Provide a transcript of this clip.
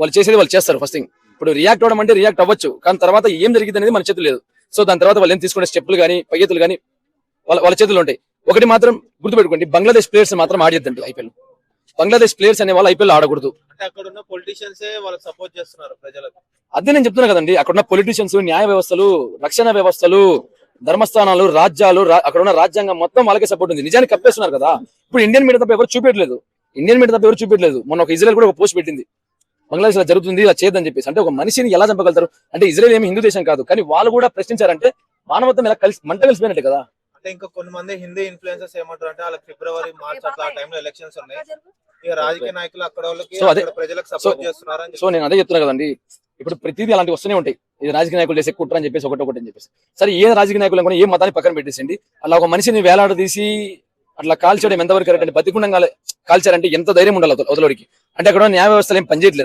వాళ్ళు చేసేది వాళ్ళు చేస్తారు ఫస్ట్ థింగ్. ఇప్పుడు రియాక్ట్ అవ్వడం అంటే రియాక్ట్ అవ్వచ్చు, కానీ తర్వాత ఏం జరిగింది అనేది మన చేతులు లేదు. సో దాని తర్వాత వాళ్ళు ఏం తీసుకునే స్టెప్లు కానీ పయ్యతులు కానీ వాళ్ళ చేతులు ఉంటాయి. ఒకటి మాత్రం గుర్తుపెట్టుకోండి, బంగ్లాదేశ్ ప్లేయర్స్ మాత్రం ఆడేద్దండి ఐపీఎల్. బంగ్లాదేశ్ ప్లేయర్స్ అనే వాళ్ళు ఐపీఎల్ ఆడకూడదు. అంటే అక్కడ ఉన్న పొలిటీషియన్స్ వాళ్ళకి సపోర్ట్ చేస్తున్నారు ప్రజలకు. అదే నేను చెప్తున్నా కదండి, అక్కడ ఉన్న పొలిటీషియన్స్, న్యాయ వ్యవస్థలు, రక్షణ వ్యవస్థలు, ధర్మస్థానాలు, రాజ్యాలు, అక్కడ ఉన్న రాజ్యాంగం మొత్తం వాళ్ళకే సపోర్ట్ ఉంది. నిజానికి కప్పేస్తున్నారు కదా. ఇప్పుడు ఇండియన్ మీడియా తప్ప ఎవరు చూపించట్లేదు. మొన్న ఒక ఇజ్రాయెల్ కూడా ఒక పోస్ట్ పెట్టింది, బంగ్లాదేశ్ ఇలా జరుగుతుంది, ఇలా చేయదని చెప్పేసి. అంటే ఒక మనిషిని ఎలా చంపగలుగుతారు అంటే, ఇజ్రాయెల్ ఏమి హిందూ దేశం కాదు, కానీ వాళ్ళు కూడా ప్రశ్నించారంటే మానవత్వం ఇలా కలిసిపోయినట్టే కదా. అంటే ఇంకా కొంతమంది హిందీ ఇన్ఫ్లుయెన్సర్స్ ఏమంటారు అంటే, వాళ్ళకి ఫిబ్రవరి మార్చ్ అట్లా ఆ టైంలో ఎలక్షన్స్ ఉన్నాయి, ఇక రాజకీయ నాయకులు అక్కడ వాళ్ళకి ప్రజలకు సపోర్ట్ చేస్తున్నారు. సో నేను అదే చెప్తున్నా కదండి, ఇప్పుడు ప్రతిదీ అలాంటి వస్తూనే ఉంటాయి. ఇది రాజకీయ నాయకులు చేసే కుట్ర అని చెప్పేసి ఒకటి అని చెప్పేసి. సరే, ఏ రాజకీయ నాయకులు కూడా ఏ మతాన్ని పక్కన పెట్టేసింది, అలా ఒక మనిషిని వేలాడదీసి అట్లా కాల్చడం ఎంతవరకు కరెక్ట్ అంటే, బతికుండంగా కాల్చారంటే ఎంత ధైర్యం ఉండాలి అవతలోడికి. అంటే అక్కడ న్యాయ వ్యవస్థలు ఏం పనిచేయట్లేదు.